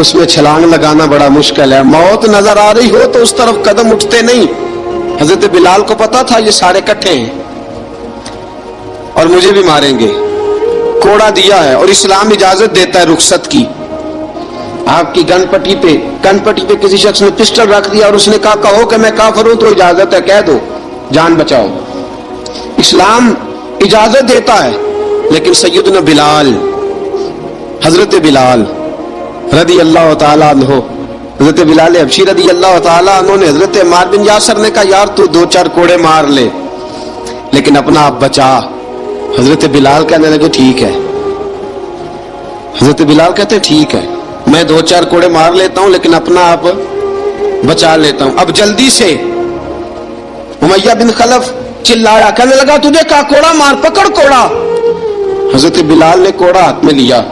اس میں چھلانگ لگانا بڑا مشکل ہے. موت نظر آ رہی ہو تو اس طرف قدم اٹھتے نہیں. حضرت بلال کو پتا تھا یہ سارے کٹھے ہیں اور مجھے بھی ماریں گے. کوڑا دیا ہے اور اسلام اجازت دیتا ہے رخصت کی. آپ کی گن پٹی پہ کسی شخص نے پسٹل رکھ دیا اور اس نے کہا کہو کہ میں کافر ہوں تو اجازت ہے, کہہ دو, جان بچاؤ. اسلام اجازت دیتا ہے. لیکن سیدنا بلال, حضرت بلال رضی اللہ تعالیٰ عنہ, حضرت بلال حبشی رضی اللہ تعالیٰ عنہ نے حضرت عمار بن یاسر نے کہا یار تو 2-4 کوڑے مار لے لیکن اپنا آپ بچا. حضرت بلال کہنے لگے ٹھیک ہے. حضرت بلال کہتے ٹھیک ہے, میں 2-4 کوڑے مار لیتا ہوں لیکن اپنا آپ بچا لیتا ہوں. اب جلدی سے امیہ بن خلف چلایا, کہنے لگا تجھے کہا کوڑا مار, پکڑ کوڑا. حضرت بلال نے کوڑا ہاتھ میں لیا,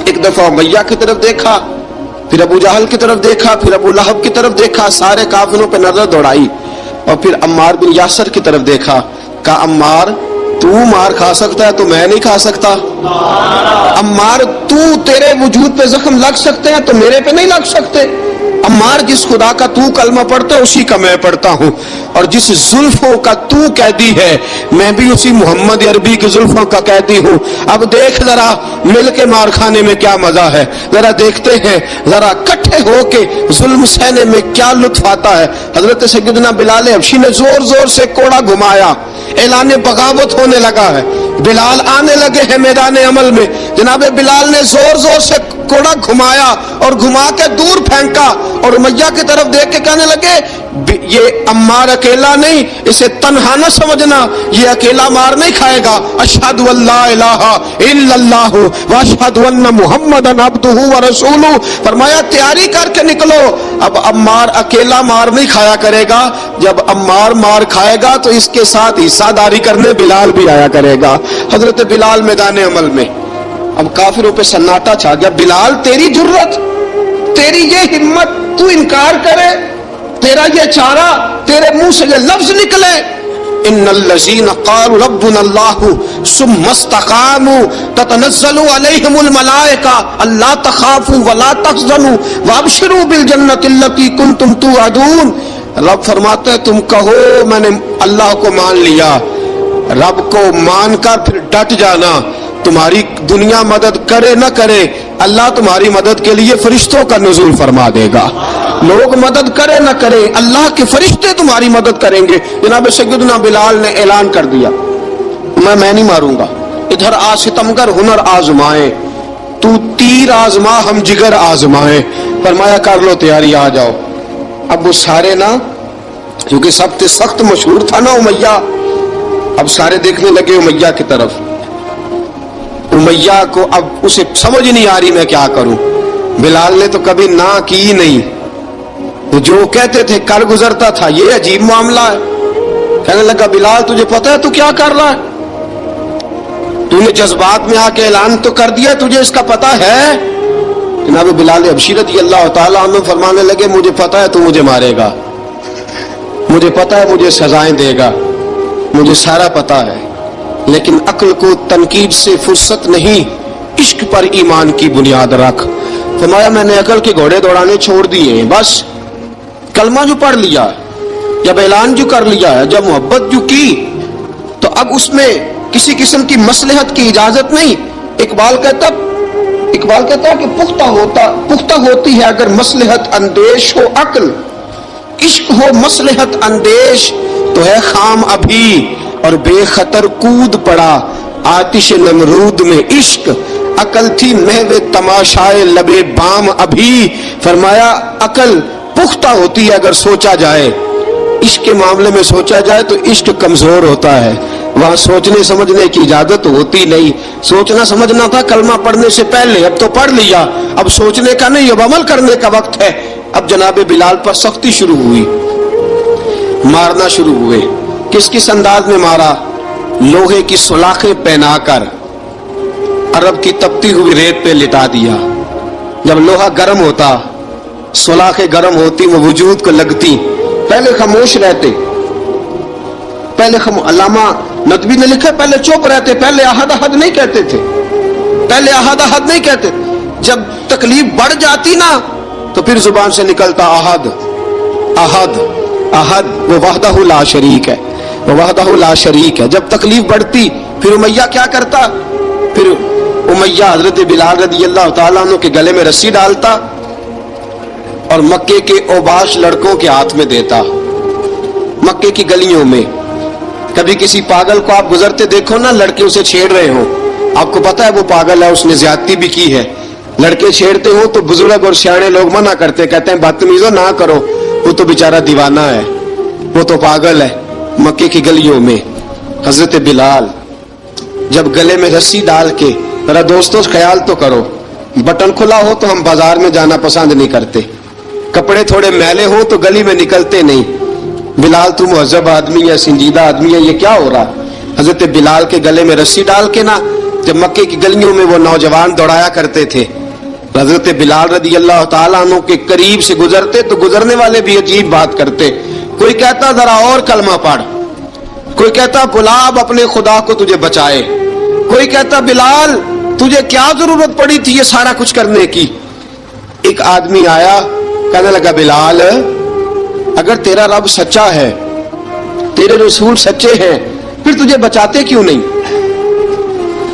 ایک دفعہ امیہ کی طرف دیکھا, پھر ابو جہل کی طرف دیکھا, پھر ابو لہب کی طرف دیکھا, سارے کافروں پہ نظر دوڑائی اور پھر عمار بن یاسر کی طرف دیکھا. کہا عمار تو مار کھا سکتا ہے تو میں نہیں کھا سکتا. عمار تیرے وجود پہ زخم لگ سکتے ہیں تو میرے پہ نہیں لگ سکتے. عمار جس خدا کا تو کلمہ پڑھتا ہے اسی کا میں پڑھتا ہوں, اور جس زلفوں کا تو قیدی ہے میں بھی اسی محمد عربی کی زلفوں کا قیدی ہوں. اب دیکھ ذرا مل کے مار کھانے میں کیا مزہ ہے, ذرا دیکھتے ہیں, ذرا اکٹھے ہو کے ظلم سہنے میں کیا لطف آتا ہے. حضرت سیدنا بلال حبشی نے زور زور سے کوڑا گھمایا, اعلان بغاوت ہونے لگا ہے. بلال آنے لگے ہیں میدان عمل میں. جناب بلال نے زور زور سے کوڑا گھمایا اور گھما کے دور پھینکا اور امیہ کی طرف دیکھ کے کہنے لگے یہ عمار اکیلا نہیں, اسے تنہا نہ سمجھنا, یہ اکیلا مار نہیں کھائے گا. اشہد ان لا الہ الا اللہ واشہد ان محمدن عبدہ ورسولہ. فرمایا تیاری کر کے نکلو, اب عمار اکیلا مار نہیں کھایا کرے گا, جب عمار مار کھائے گا تو اس کے ساتھ حصہ داری کرنے بلال بھی آیا کرے گا. حضرت بلال میدان عمل میں. اب کافروں پہ سناٹا چھا گیا. بلال تیری جرت, تیری یہ ہمت, تو انکار کرے, تیرا یہ چارہ, تیرے منہ سے یہ لفظ نکلے ان الذین قالوا ربنا اللہ ثم استقاموا تتنزل علیہم الملائکہ الا تخافوا ولا تحزنوا وابشروا بالجنۃ التی کنتم توعدون. رب فرماتا ہے تم کہو میں نے اللہ کو مان لیا, رب کو مان کر پھر ڈٹ جانا. تمہاری دنیا مدد کرے نہ کرے اللہ تمہاری مدد کے لیے فرشتوں کا نزول فرما دے گا. لوگ مدد کرے نہ کرے اللہ کے فرشتے تمہاری مدد کریں گے. جناب سیدنا بلال نے اعلان کر دیا میں نہیں ماروں گا. ادھر آ ستمگر ہنر آزمائیں, تو تیر آزما ہم جگر آزمائیں. فرمایا کر لو تیاری, آ جاؤ. اب وہ سارے نا, کیونکہ سب سے سخت مشہور تھا نا امیہ, اب سارے دیکھنے لگے امیہ کی طرف. امیہ کو اب اسے سمجھ نہیں آ رہی میں کیا کروں. بلال نے تو کبھی نہ کی نہیں, جو کہتے تھے کر گزرتا تھا. یہ عجیب معاملہ ہے. کہنے لگا بلال تجھے پتا ہے تو کیا کر رہا ہے, تو نے جذبات میں آ کے اعلان تو کر دیا, تجھے اس کا پتا ہے. جناب بلال حبشی رضی اللہ تعالیٰ عنہ فرمانے لگے مجھے پتا ہے تو مجھے مارے گا, مجھے پتا ہے مجھے سزائیں دے گا, مجھے سارا پتا ہے, لیکن عقل کو تنقید سے فرصت نہیں, عشق پر ایمان کی بنیاد رکھ. فرمایا میں نے عقل کے گھوڑے دوڑانے چھوڑ دیے ہیں, بس کلمہ جو پڑھ لیا, جب اعلان جو کر لیا ہے, جب محبت جو کی تو اب اس میں کسی قسم کی مصلحت کی اجازت نہیں. اقبال کہتا کہ پختہ ہوتی ہے اگر مصلحت اندیش ہو عقل, عشق ہو مصلحت اندیش تو ہے خام ابھی اور بے خطر کود پڑا آتش نمرود میں عشق. عقل تھی محو تماشائے لبے بام ابھی. فرمایا عقل پختہ ہوتی ہے اگر سوچا جائے, عشق کے معاملے میں سوچا جائے تو عشق کمزور ہوتا ہے, وہاں سوچنے سمجھنے کی اجازت ہوتی نہیں. سوچنا سمجھنا تھا کلمہ پڑھنے سے پہلے, اب تو پڑھ لیا, اب سوچنے کا نہیں, اب عمل کرنے کا وقت ہے. اب جناب بلال پر سختی شروع ہوئی, مارنا شروع ہوئے. کس انداز میں مارا؟ لوہے کی سلاخیں پہنا کر عرب کی تپتی ہوئی ریت پہ لٹا دیا. جب لوہا گرم ہوتا, سلاخیں گرم ہوتی, وہ وجود کو لگتی. پہلے خاموش رہتے, پہلے علامہ ندوی نے لکھا پہلے چپ رہتے, پہلے احد احد نہیں کہتے تھے, پہلے احد احد نہیں کہتے. جب تکلیف بڑھ جاتی نا تو پھر زبان سے نکلتا احد احد احد، وہ وحدہ لا شریک ہے، وہ وحدہ لا شریک ہے۔ جب تکلیف بڑھتی پھر امیہ کیا کرتا؟ پھر امیہ حضرت بلال رضی اللہ تعالیٰ عنہ کے گلے میں رسی ڈالتا اور مکے کے اوباش لڑکوں کے ہاتھ میں دیتا۔ مکے کی گلیوں میں کبھی کسی پاگل کو آپ گزرتے دیکھو نا، لڑکے اسے چھیڑ رہے ہوں، آپ کو پتا ہے وہ پاگل ہے، اس نے زیادتی بھی کی ہے، لڑکے چھیڑتے ہوں تو بزرگ اور سیانے لوگ منع کرتے، کہتے ہیں بدتمیزوں نہ کرو، وہ تو بیچارہ دیوانہ ہے، وہ تو پاگل ہے۔ مکے کی گلیوں میں حضرت بلال جب گلے میں رسی ڈال کے، ذرا دوستوں خیال تو کرو، بٹن کھلا ہو تو ہم بازار میں جانا پسند نہیں کرتے، کپڑے تھوڑے میلے ہوں تو گلی میں نکلتے نہیں۔ بلال تو مہذب آدمی ہے، سنجیدہ آدمی ہے، یہ کیا ہو رہا؟ حضرت بلال کے گلے میں رسی ڈال کے نا جب مکے کی گلیوں میں وہ نوجوان دوڑایا کرتے تھے، حضرت بلال رضی اللہ تعالیٰ عنہ کے قریب سے گزرتے تو گزرنے والے بھی عجیب بات کرتے، کوئی کہتا ذرا اور کلمہ پڑھ، کوئی کہتا بلا اب اپنے خدا کو تجھے بچائے، کوئی کہتا بلال تجھے کیا ضرورت پڑی تھی یہ سارا کچھ کرنے کی۔ ایک آدمی آیا کہنے لگا بلال اگر تیرا رب سچا ہے، تیرے رسول سچے ہیں، پھر تجھے بچاتے کیوں نہیں؟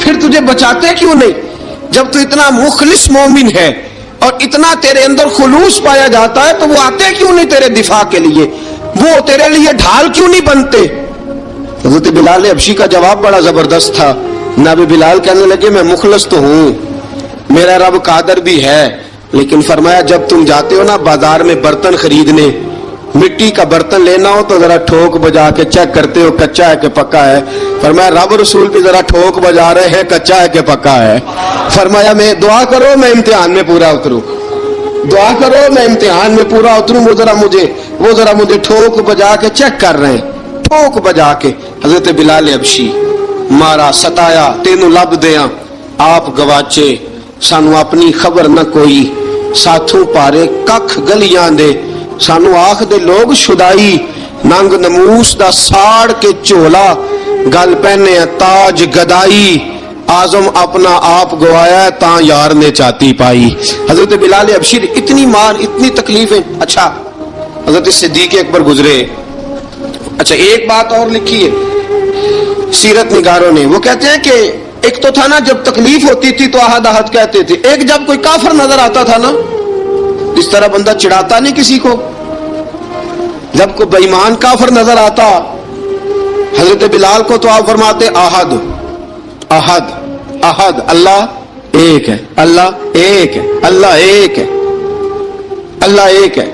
پھر تجھے بچاتے کیوں نہیں؟ جب تو اتنا مخلص مومن ہے اور اتنا تیرے اندر خلوص پایا جاتا ہے تو وہ آتے کیوں نہیں تیرے دفاع کے لیے؟ وہ تیرے لیے ڈھال کیوں نہیں بنتے؟ حضرت بلال حبشی کا جواب بڑا زبردست تھا۔ جناب بلال کہنے لگے میں مخلص تو ہوں، میرا رب قادر بھی ہے، لیکن فرمایا جب تم جاتے ہو نا بازار میں برتن خریدنے، مٹی کا برتن لینا ہو تو ذرا ٹھوک بجا کے چیک کرتے ہو کچا ہے کہ پکا ہے۔ فرمایا رب رسول بھی ذرا ٹھوک بجا رہے ہیں کچا ہے کہ پکا ہے۔ فرمایا میں دعا کرو میں امتحان میں پورا اتروں، دعا کرو میں امتحان میں پورا اتروں، وہ ذرا مجھے ٹھوک بجا کے چیک کر رہے ہیں، ٹھوک بجا کے۔ حضرت بلال حبشی مارا ستایا تینوں لب دیاں آپ گواچے، سانو اپنی خبر نہ کوئی، ساتھوں پارے ککھ گلیاں دے، سانو آخ دے لوگ شدائی، ننگ نموس دا ساڑ کے چولا، گل پہنے تاج گدائی، آزم اپنا آپ گوایا تاں یار نے چاتی پائی۔ حضرت بلال حبشی اتنی مار اتنی تکلیفیں۔ اچھا حضرت صدیق اکبر گزرے، اچھا ایک بات اور لکھی ہے سیرت نگاروں نے، وہ کہتے ہیں کہ ایک تو تھا نا جب تکلیف ہوتی تھی تو احد احد کہتے تھے، ایک جب کوئی کافر نظر آتا تھا نا، اس طرح بندہ چڑھاتا نہیں کسی کو، جب کوئی بے ایمان کافر نظر آتا حضرت بلال کو تو آپ فرماتے احد احد احد، اللہ ایک ہے، اللہ ایک ہے، اللہ ایک ہے، اللہ ایک ہے۔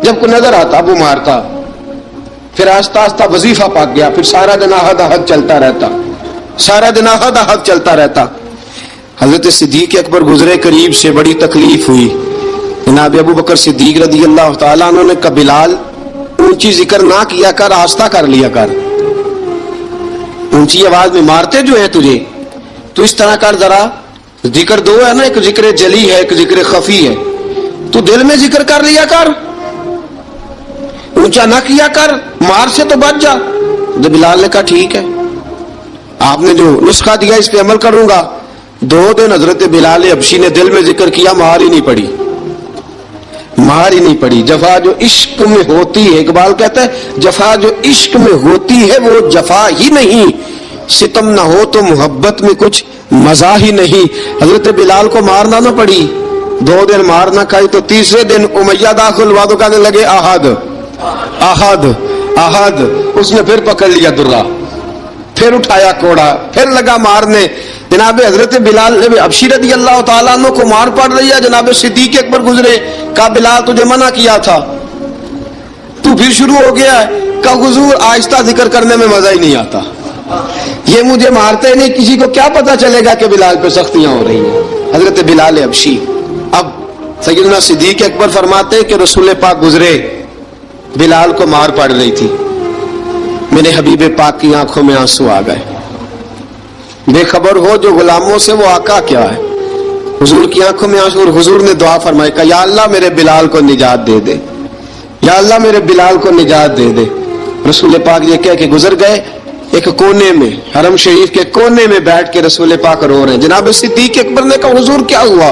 جب کوئی نظر آتا وہ مارتا، پھر آہستہ آہستہ وظیفہ پاک گیا، پھر سارا دن احد احد چلتا رہتا، سارا دن احد احد چلتا رہتا۔ حضرت صدیق اکبر گزرے قریب سے، بڑی تکلیف ہوئی، جناب ابو بکر صدیق رضی اللہ تعالیٰ عنہ نے کہا بلال اونچی ذکر نہ کیا کر، آہستہ کر لیا کر، اونچی آواز میں مارتے جو ہے تجھے تو اس طرح کر، ذرا ذکر دو ہے نا، ایک ذکر جلی ہے ایک ذکر خفی ہے، تو دل میں ذکر کر لیا کر، اونچا نہ کیا کر، مار سے تو بچ جا۔ تو بلال نے کہا ٹھیک ہے، آپ نے جو نسخہ دیا اس پہ عمل کروں گا۔ 2 دن حضرت بلال حبشی نے دل میں ذکر کیا، مار ہی نہیں پڑی، مار ہی نہیں پڑی۔ جفا جو عشق میں ہوتی ہے، اقبال کہتا ہے جفا جو عشق میں ہوتی ہے وہ جفا ہی نہیں، ستم نہ ہو تو محبت میں کچھ مزہ ہی نہیں۔ حضرت بلال کو مارنا نہ پڑی، 2 دن مار نہ کھائی تو تیسرے دن امیہ داخل ہوا تو کہنے لگے احد احد احد، اس نے پھر پکڑ لیا درہ، پھر اٹھایا کوڑا، پھر لگا مارنے۔ جناب حضرت بلال حبشی رضی اللہ تعالیٰ عنہ کو مار پڑ رہی ہے، جناب صدیق اکبر گزرے، کہا بلال تجھے منع کیا تھا، تو پھر شروع ہو گیا ہے، کہا حضور آہستہ ذکر کرنے میں مزہ ہی نہیں آتا، یہ مجھے مارتے نہیں، کسی کو کیا پتا چلے گا کہ بلال پہ سختیاں ہو رہی ہیں۔ حضرت بلال حبشی، اب سیدنا صدیق اکبر فرماتے کہ رسول پاک گزرے، بلال کو مار پڑ رہی تھی، میرے حبیب پاک کی آنکھوں میں آنسو آ گئے، بے خبر ہو جو غلاموں سے وہ آقا کیا ہے، حضور کی آنکھوں میں آنسو، اور حضور نے دعا فرمائی کہ یا اللہ میرے بلال کو نجات دے دے، یا اللہ میرے بلال کو نجات دے دے۔ رسول پاک یہ کہہ کے گزر گئے، ایک کونے میں حرم شریف کے کونے میں بیٹھ کے رسول پاک رو رہے ہیں۔ جناب صدیق اکبر نے کہا حضور کیا ہوا؟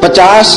50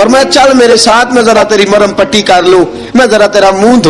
فرمایا چل میرے ساتھ، میں ذرا تیری مرہم پٹی کر لوں، میں ذرا تیرا منہ دھو